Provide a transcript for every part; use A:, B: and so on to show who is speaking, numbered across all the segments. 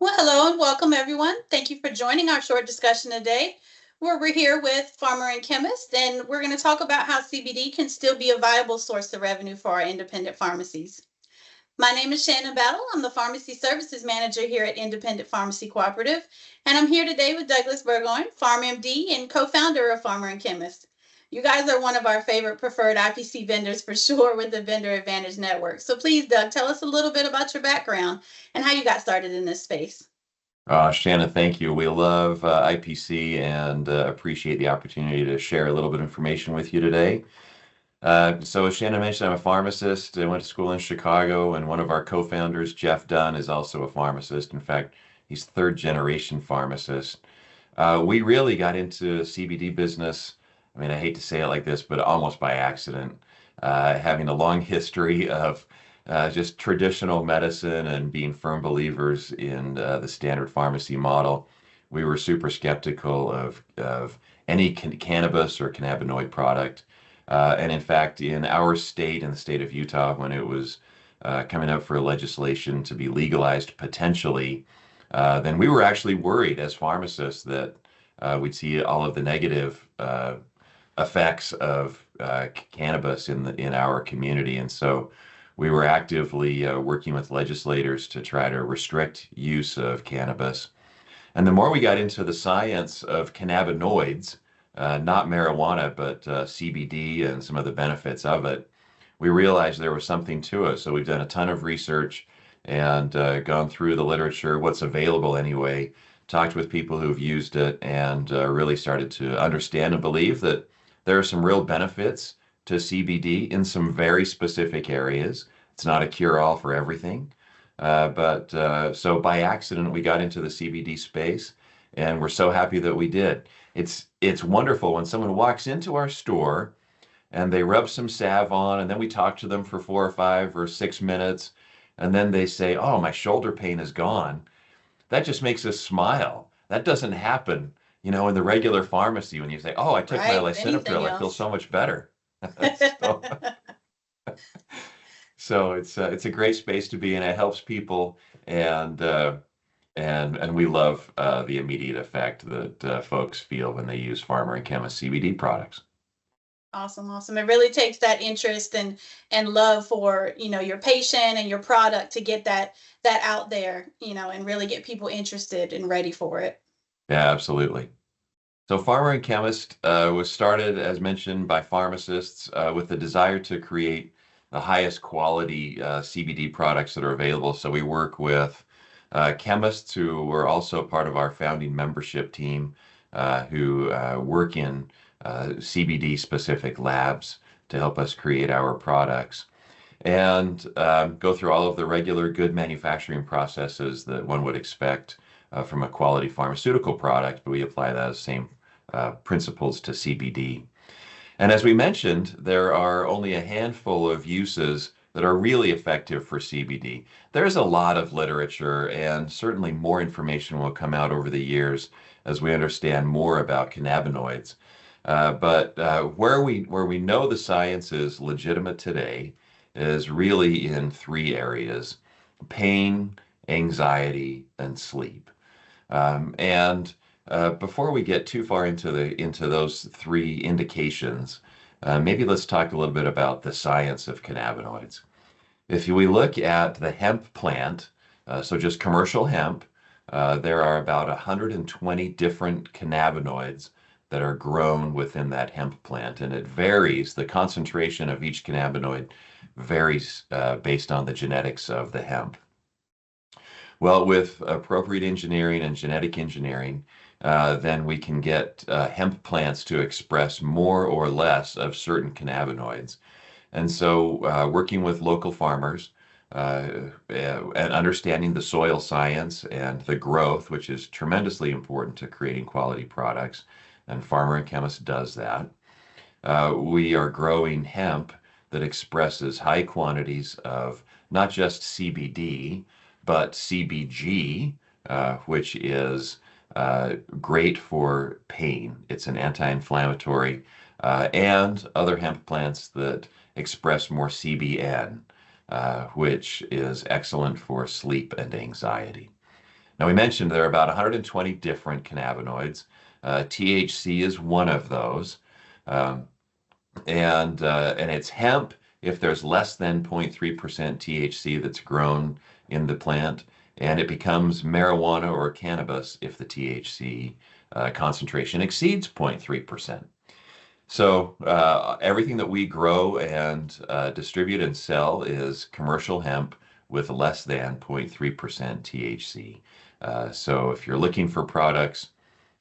A: Well, hello and welcome, everyone. Thank you for joining our short discussion today, where we're here with Farmer and Chemist, and we're going to talk about how CBD can still be a viable source of revenue for our independent pharmacies. My name is Shannon Battle. I'm the Pharmacy Services Manager here at Independent Pharmacy Cooperative, and I'm here today with Douglas Burgoyne, PharmMD and co-founder of Farmer and Chemist. You guys are one of our favorite preferred IPC vendors for sure with the Vendor Advantage Network. So please, Doug, tell us a little bit about your background and how you got started in this space.
B: Shannon, thank you. We love IPC and appreciate the opportunity to share a little bit of information with you today. So, as Shannon mentioned, I'm a pharmacist. I went to school in Chicago, and one of our co-founders, Jeff Dunn, is also a pharmacist. In fact, he's third generation pharmacist. We really got into CBD business. I mean, I hate to say it like this, but almost by accident. Having a long history of just traditional medicine and being firm believers in the standard pharmacy model, we were super skeptical of any cannabis or cannabinoid product. And in fact, in our state, in the state of Utah, when it was coming up for legislation to be legalized potentially, then we were actually worried as pharmacists that we'd see all of the negative effects of cannabis in our community. And so we were actively working with legislators to try to restrict use of cannabis. And the more we got into the science of cannabinoids, not marijuana, but CBD and some of the benefits of it, we realized there was something to it. So we've done a ton of research and gone through the literature, what's available anyway, talked with people who've used it, and really started to understand and believe that there are some real benefits to CBD in some very specific areas. It's not a cure-all for everything. But so by accident, we got into the CBD space, and we're so happy that we did. It's wonderful when someone walks into our store and they rub some salve on, and then we talk to them for 4 or 5 or 6 minutes, and then they say, "Oh, my shoulder pain is gone." That just makes us smile. That doesn't happen, in the regular pharmacy when you say, "Oh, I took my
A: Right? Anything
B: lisinopril. I feel
A: else?
B: so much better." So, so it's a great space to be in. It helps people, and and we love the immediate effect that folks feel when they use Farmer and Chemist CBD products.
A: Awesome, awesome. It really takes that interest and love for, your patient and your product to get that out there, and really get people interested and ready for it.
B: Yeah, absolutely. So Farmer and Chemist was started, as mentioned, by pharmacists with the desire to create the highest quality CBD products that are available. So we work with chemists who were also part of our founding membership team who work in CBD specific labs to help us create our products and go through all of the regular good manufacturing processes that one would expect from a quality pharmaceutical product, but we apply those same principles to CBD. And as we mentioned, there are only a handful of uses that are really effective for CBD. There's a lot of literature, and certainly more information will come out over the years as we understand more about cannabinoids. But where we know the science is legitimate today is really in three areas: pain, anxiety, and sleep. And before we get too far into those three indications, maybe let's talk a little bit about the science of cannabinoids. If we look at the hemp plant, so just commercial hemp, there are about 120 different cannabinoids that are grown within that hemp plant, and it varies. The concentration of each cannabinoid varies based on the genetics of the hemp. Well, with appropriate engineering and genetic engineering, then we can get hemp plants to express more or less of certain cannabinoids. And so, working with local farmers and understanding the soil science and the growth, which is tremendously important to creating quality products, and Farmer and Chemist does that, we are growing hemp that expresses high quantities of not just CBD, but CBG, which is great for pain. It's an anti-inflammatory, and other hemp plants that express more CBN, which is excellent for sleep and anxiety. Now, we mentioned there are about 120 different cannabinoids. THC is one of those. Um, and it's hemp if there's less than 0.3% THC that's grown in the plant, and it becomes marijuana or cannabis if the THC concentration exceeds 0.3%. So everything that we grow and distribute and sell is commercial hemp with less than 0.3% THC. So if you're looking for products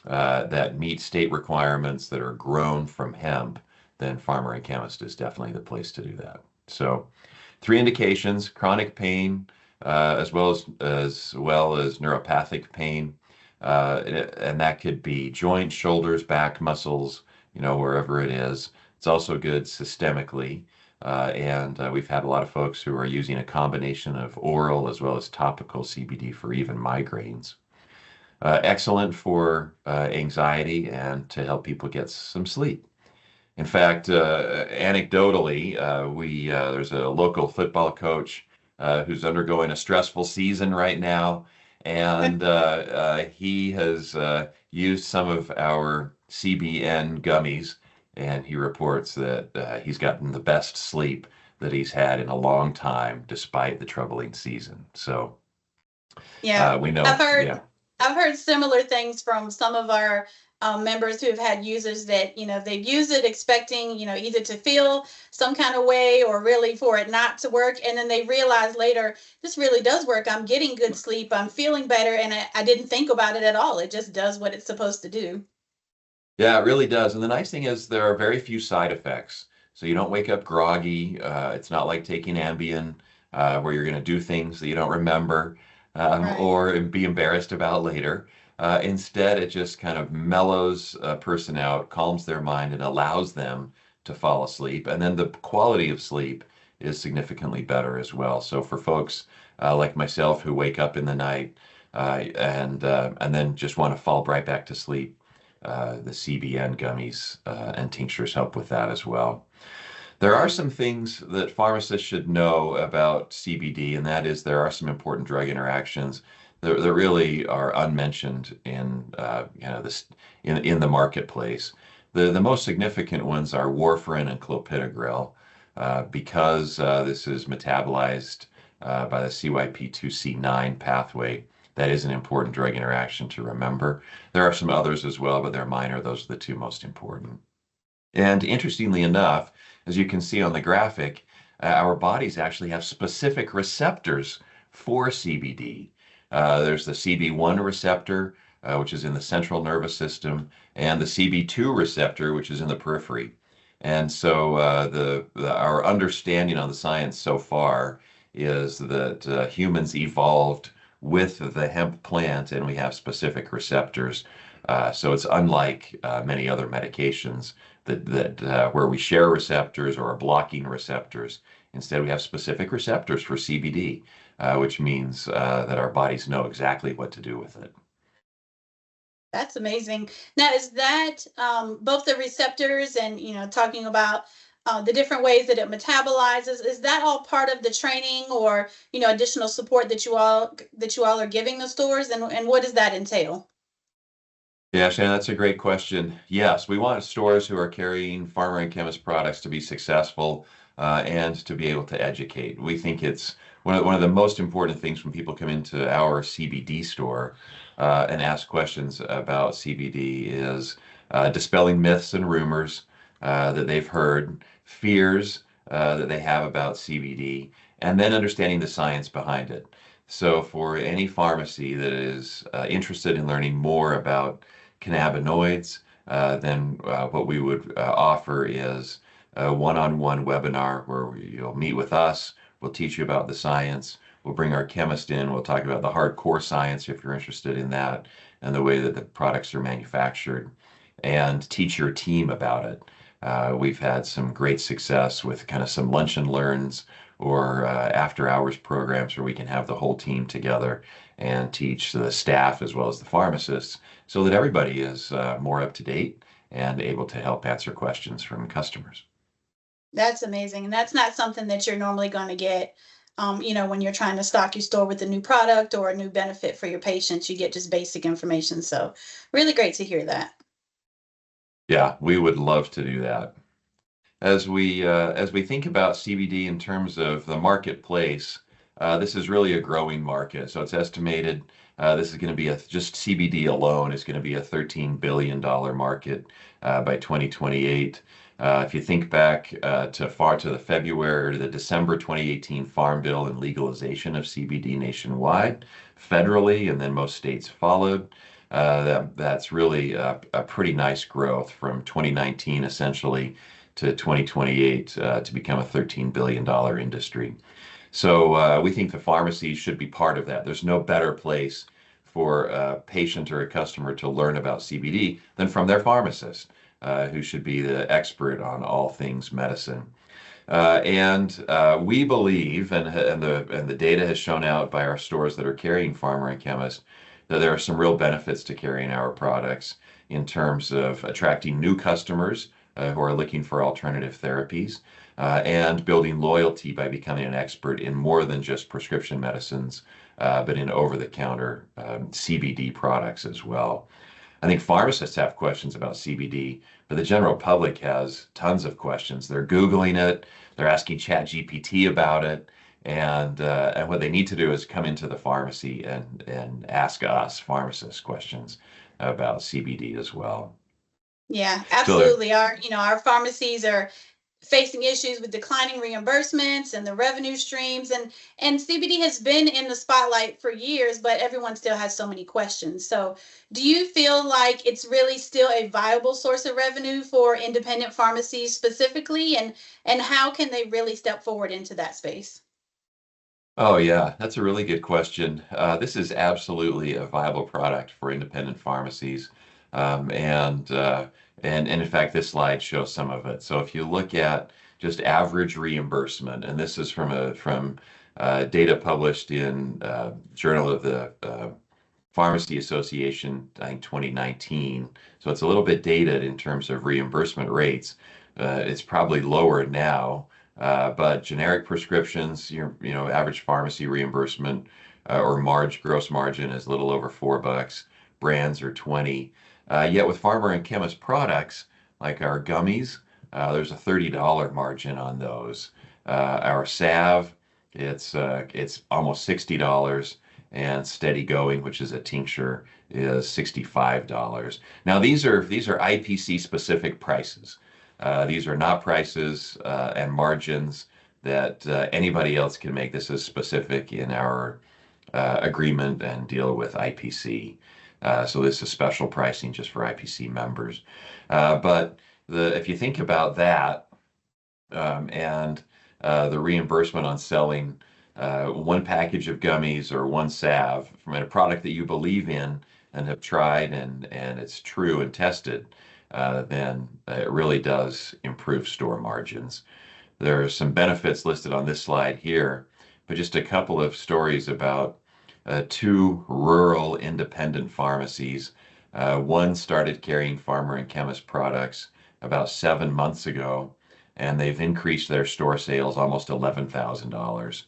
B: that meet state requirements that are grown from hemp, then Farmer and Chemist is definitely the place to do that. So, three indications: chronic pain, as well as neuropathic pain, and that could be joints, shoulders, back, muscles, wherever it is. It's also good systemically. And we've had a lot of folks who are using a combination of oral as well as topical CBD for even migraines. Excellent for anxiety and to help people get some sleep. In fact, anecdotally, we there's a local football coach who's undergoing a stressful season right now, and he has used some of our CBN gummies, and he reports that he's gotten the best sleep that he's had in a long time, despite the troubling season. So
A: Yeah,
B: we
A: I've
B: know,
A: heard
B: yeah.
A: I've heard similar things from some of our members who have had users that they've used it expecting either to feel some kind of way or really for it not to work, and then they realize later this really does work. I'm getting good sleep. I'm feeling better, and I didn't think about it at all. It just does what it's supposed to do.
B: Yeah, it really does. And the nice thing is there are very few side effects. So you don't wake up groggy. It's not like taking Ambien, where you're going to do things that you don't remember
A: Right.
B: or be embarrassed about later. Instead, it just kind of mellows a person out, calms their mind, and allows them to fall asleep. And then the quality of sleep is significantly better as well. So for folks like myself who wake up in the night and then just want to fall right back to sleep, the CBN gummies and tinctures help with that as well. There are
A: Right.
B: some things that pharmacists should know about CBD, and that is there are some important drug interactions that really are unmentioned in this in the marketplace. The most significant ones are warfarin and clopidogrel, because this is metabolized by the CYP2C9 pathway. That is an important drug interaction to remember. There are some others as well, but they're minor. Those are the two most important. And interestingly enough, as you can see on the graphic, our bodies actually have specific receptors for CBD. There's the CB1 receptor, which is in the central nervous system, and the CB2 receptor, which is in the periphery. And so our understanding on the science so far is that humans evolved with the hemp plant, and we have specific receptors. So it's unlike many other medications that where we share receptors or are blocking receptors. Instead, we have specific receptors for CBD, which means that our bodies know exactly what to do with it.
A: That's amazing. Now, is that both the receptors and talking about the different ways that it metabolizes? Is that all part of the training or additional support that you all are giving the stores, and what does that entail?
B: Yeah, Shannon, that's a great question. Yes, we want stores who are carrying Farmer and Chemist products to be successful and to be able to educate. We think it's one of the most important things when people come into our CBD store and ask questions about CBD is dispelling myths and rumors that they've heard, fears that they have about CBD, and then understanding the science behind it. So for any pharmacy that is interested in learning more about cannabinoids, then what we would offer is a one-on-one webinar where you'll meet with us. We'll teach you about the science. We'll bring our chemist in. We'll talk about the hardcore science if you're interested in that and the way that the products are manufactured, and teach your team about it. We've had some great success with kind of some lunch and learns or after hours programs where we can have the whole team together and teach the staff as well as the pharmacists so that everybody is more up to date and able to help answer questions from customers.
A: That's amazing, and that's not something that you're normally going to get when you're trying to stock your store with a new product or a new benefit for your patients, you get just basic information. So really great to hear that.
B: Yeah, we would love to do that. As we think about CBD in terms of the marketplace, this is really a growing market. So it's estimated this is going to be just CBD alone is going to be a $13 billion market by 2028. If you think back to the February or the December 2018 Farm Bill and legalization of CBD nationwide, federally, and then most states followed. That's really a pretty nice growth from 2019 essentially to 2028 to become a $13 billion industry. So we think the pharmacies should be part of that. There's no better place for a patient or a customer to learn about CBD than from their pharmacist, who should be the expert on all things medicine. And we believe, and the data has shown out by our stores that are carrying Farmer and Chemist, that there are some real benefits to carrying our products in terms of attracting new customers who are looking for alternative therapies, and building loyalty by becoming an expert in more than just prescription medicines, but in over-the-counter CBD products as well. I think pharmacists have questions about CBD, but the general public has tons of questions. They're Googling it, they're asking ChatGPT about it, and what they need to do is come into the pharmacy and ask us pharmacists questions about CBD as well.
A: Yeah,
B: So
A: absolutely. Our pharmacies are facing issues with declining reimbursements and the revenue streams, and CBD has been in the spotlight for years, but everyone still has so many questions. So do you feel like it's really still a viable source of revenue for independent pharmacies specifically, and how can they really step forward into that space?
B: Oh, yeah, that's a really good question. This is absolutely a viable product for independent pharmacies. And in fact, this slide shows some of it. So if you look at just average reimbursement, and this is from data published in Journal of the Pharmacy Association, I think 2019. So it's a little bit dated in terms of reimbursement rates. It's probably lower now, but generic prescriptions, average pharmacy reimbursement or gross margin is a little over $4. Brands are 20. Yet with Farmer and Chemist products like our gummies, there's a $30 margin on those. Our salve, it's almost $60, and Steady Going, which is a tincture, is $65. Now these are IPC specific prices. These are not prices and margins that anybody else can make. This is specific in our agreement and deal with IPC. So this is special pricing just for IPC members. But if you think about that, and the reimbursement on selling one package of gummies or one salve from a product that you believe in and have tried and it's true and tested, then it really does improve store margins. There are some benefits listed on this slide here, but just a couple of stories about two rural independent pharmacies. One started carrying Farmer and Chemist products about 7 months ago, and they've increased their store sales almost $11,000.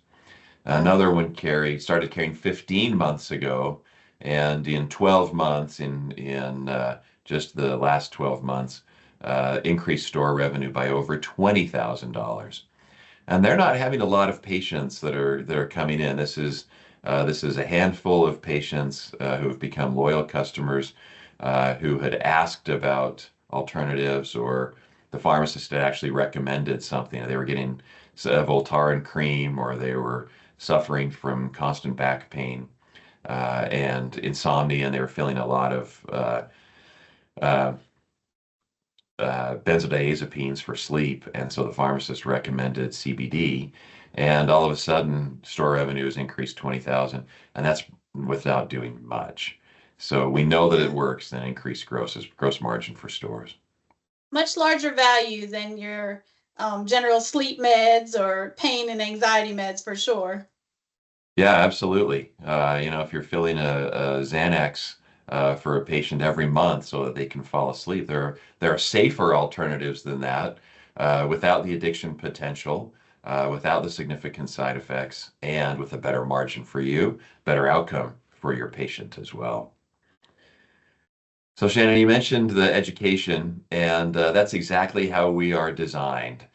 B: Another one started carrying 15 months ago, and in 12 months, in just the last 12 months, increased store revenue by over $20,000. And they're not having a lot of patients that are coming in. This is a handful of patients who have become loyal customers, who had asked about alternatives, or the pharmacist had actually recommended something. They were getting Voltaren cream, or they were suffering from constant back pain and insomnia, and they were feeling a lot of uh, benzodiazepines for sleep. And so the pharmacist recommended CBD, and all of a sudden store revenue has increased 20,000, and that's without doing much. So we know that it works and increased gross margin for stores.
A: Much larger value than your general sleep meds or pain and anxiety meds for sure.
B: Yeah, absolutely. If you're filling a Xanax for a patient every month so that they can fall asleep, there are safer alternatives than that, without the addiction potential, without the significant side effects and with a better margin for you, better outcome for your patient as well. So Shannon, you mentioned the education, and that's exactly how we are designed.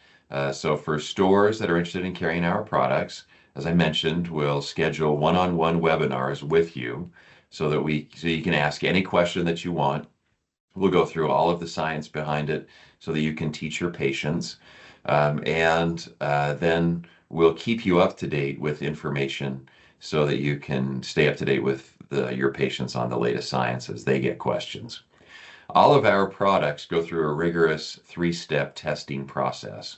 B: So for stores that are interested in carrying our products, as I mentioned, we'll schedule one-on-one webinars with you so you can ask any question that you want. We'll go through all of the science behind it so that you can teach your patients. And then we'll keep you up to date with information so that you can stay up to date with your patients on the latest science as they get questions. All of our products go through a rigorous 3-step testing process.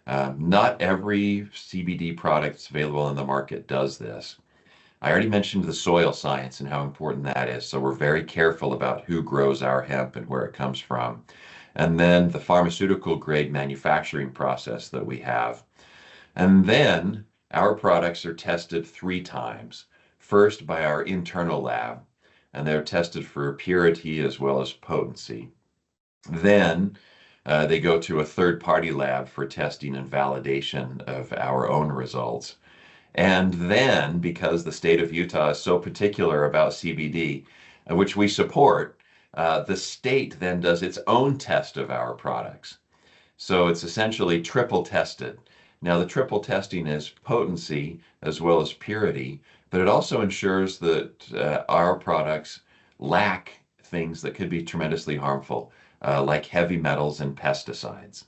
B: Not every CBD product that's available in the market does this. I already mentioned the soil science and how important that is, so we're very careful about who grows our hemp and where it comes from. And then the pharmaceutical grade manufacturing process that we have. And then our products are tested 3 times. First by our internal lab, and they're tested for purity as well as potency. Then they go to a third-party lab for testing and validation of our own results. And then, because the state of Utah is so particular about CBD, which we support, the state then does its own test of our products. So it's essentially triple tested. Now, the triple testing is potency as well as purity, but it also ensures that our products lack things that could be tremendously harmful, like heavy metals and pesticides,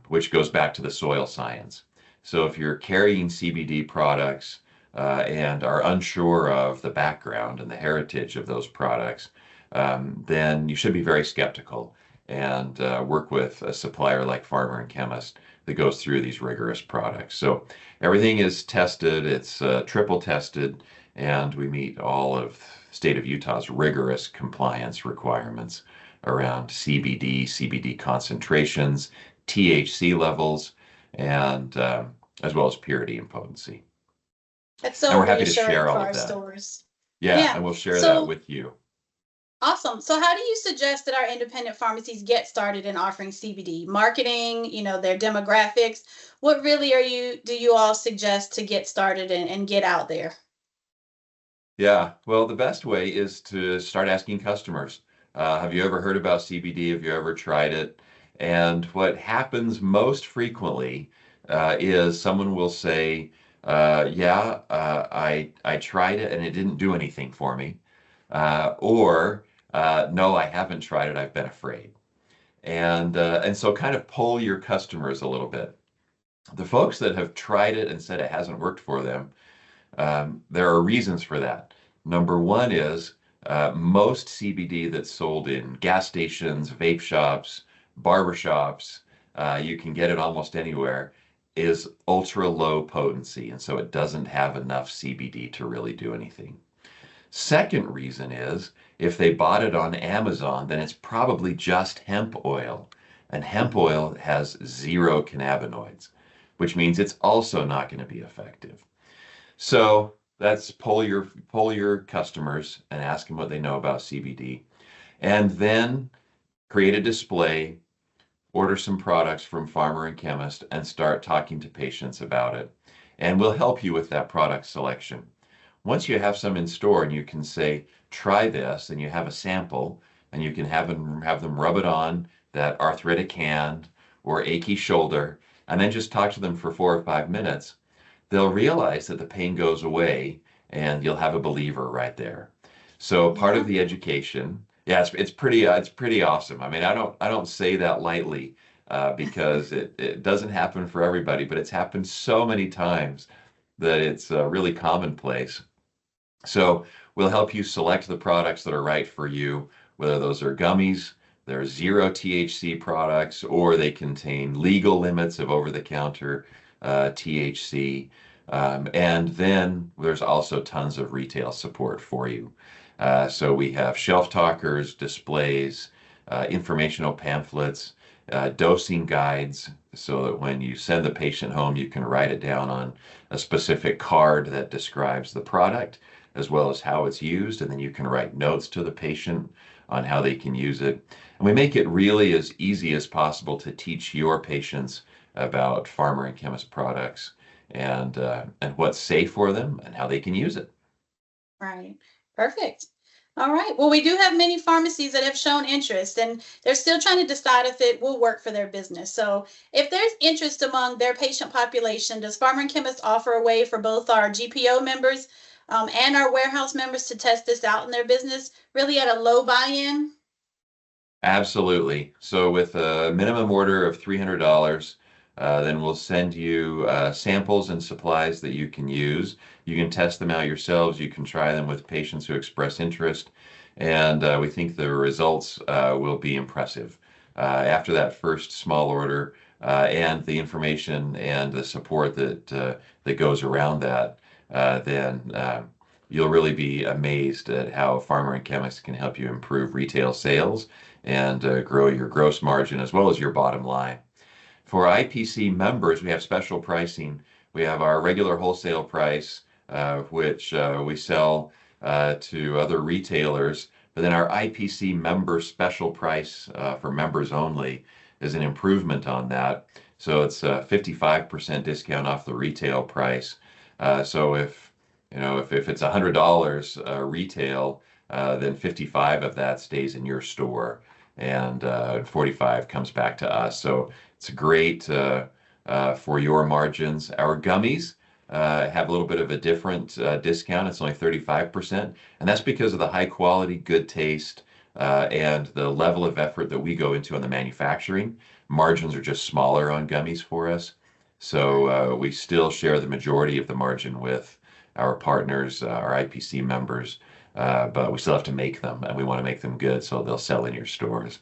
B: which goes back to the soil science. So if you're carrying CBD products and are unsure of the background and the heritage of those products, then you should be very skeptical and work with a supplier like Farmer Chemist that goes through these rigorous products. So everything is tested, it's triple tested, and we meet all of state of Utah's rigorous compliance requirements around CBD, CBD concentrations, THC levels, and as well as purity and potency.
A: That's
B: And
A: so
B: we're happy to
A: reassuring
B: share
A: for
B: all of
A: our
B: that.
A: stores.
B: Yeah,
A: Yeah.
B: and we'll share that
A: So
B: with you.
A: awesome. So how do you suggest that our independent pharmacies get started in offering CBD? Marketing, their demographics. What really do you all suggest to get started and get out there?
B: Yeah, well, the best way is to start asking customers, have you ever heard about CBD? Have you ever tried it? And what happens most frequently is someone will say, yeah, I tried it and it didn't do anything for me. Or no, I haven't tried it, I've been afraid. And so kind of poll your customers a little bit. The folks that have tried it and said it hasn't worked for them, there are reasons for that. Number one is most CBD that's sold in gas stations, vape shops, barber shops, you can get it almost anywhere, is ultra low potency. And so it doesn't have enough CBD to really do anything. Second reason is if they bought it on Amazon, then it's probably just hemp oil. And hemp oil has 0 cannabinoids, which means it's also not going to be effective. So that's poll your customers and ask them what they know about CBD, and then create a display, order some products from Farmer and Chemist, and start talking to patients about it. And we'll help you with that product selection. Once you have some in store and you can say, try this, and you have a sample, and you can have them rub it on that arthritic hand or achy shoulder, and then just talk to them for 4 or 5 minutes, they'll realize that the pain goes away and you'll have a believer right there. So part
A: Yeah.
B: of the education, yeah, it's pretty awesome. I mean, I don't say that lightly because it doesn't happen for everybody, but it's happened so many times that it's really commonplace. So we'll help you select the products that are right for you, whether those are gummies, they're 0 THC products, or they contain legal limits of over-the-counter THC. And then there's also tons of retail support for you. So we have shelf talkers, displays, informational pamphlets, dosing guides, so that when you send the patient home, you can write it down on a specific card that describes the product as well as how it's used, and then you can write notes to the patient on how they can use it. And we make it really as easy as possible to teach your patients about Farmer and Chemist products and what's safe for them and how they can use it.
A: Right. Perfect. All right. Well, we do have many pharmacies that have shown interest and they're still trying to decide if it will work for their business. So, if there's interest among their patient population, does Farmer and Chemist offer a way for both our GPO members and our warehouse members to test this out in their business, really at a low buy in?
B: Absolutely. So with a minimum order of $300, then we'll send you samples and supplies that you can use. You can test them out yourselves. You can try them with patients who express interest, and we think the results will be impressive. After that first small order and the information and the support that goes around that, then you'll really be amazed at how Farmer and Chemist can help you improve retail sales and grow your gross margin as well as your bottom line. For IPC members, we have special pricing. We have our regular wholesale price, which we sell to other retailers, but then our IPC member special price for members only is an improvement on that. So it's a 55% discount off the retail price. So if it's $100 retail, then 55 of that stays in your store and 45 comes back to us. So it's great for your margins. Our gummies have a little bit of a different discount. It's only 35%, and that's because of the high quality, good taste, and the level of effort that we go into on the manufacturing. Margins are just smaller on gummies for us. So we still share the majority of the margin with our partners, our IPC members, but we still have to make them, and we want to make them good so they'll sell in your stores.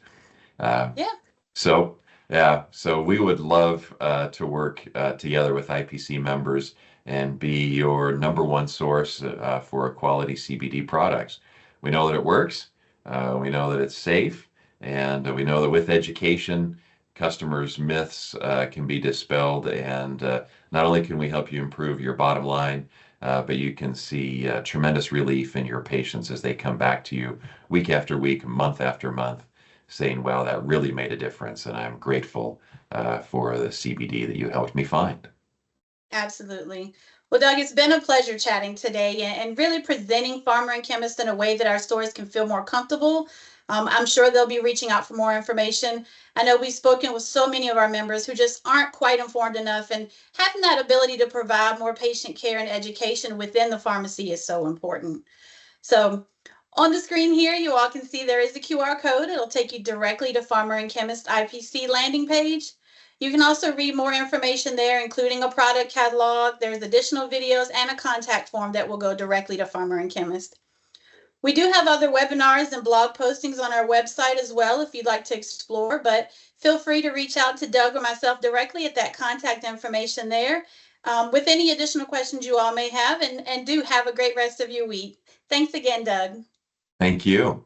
B: Uh,
A: Yeah.
B: so yeah, so we would love to work together with IPC members and be your number one source for quality CBD products. We know that it works, we know that it's safe, and we know that with education, customers' myths can be dispelled, and not only can we help you improve your bottom line, but you can see tremendous relief in your patients as they come back to you week after week, month after month, saying, wow, that really made a difference. And I'm grateful for the CBD that you helped me find.
A: Absolutely. Well, Doug, it's been a pleasure chatting today and really presenting Farmer and Chemist in a way that our stores can feel more comfortable. I'm sure they'll be reaching out for more information. I know we've spoken with so many of our members who just aren't quite informed enough, and having that ability to provide more patient care and education within the pharmacy is so important. So on the screen here, you all can see there is a QR code. It'll take you directly to Farmer and Chemist IPC landing page. You can also read more information there, including a product catalog. There's additional videos and a contact form that will go directly to Farmer and Chemist. We do have other webinars and blog postings on our website as well if you'd like to explore, but feel free to reach out to Doug or myself directly at that contact information there with any additional questions you all may have, and do have a great rest of your week. Thanks again, Doug.
B: Thank you.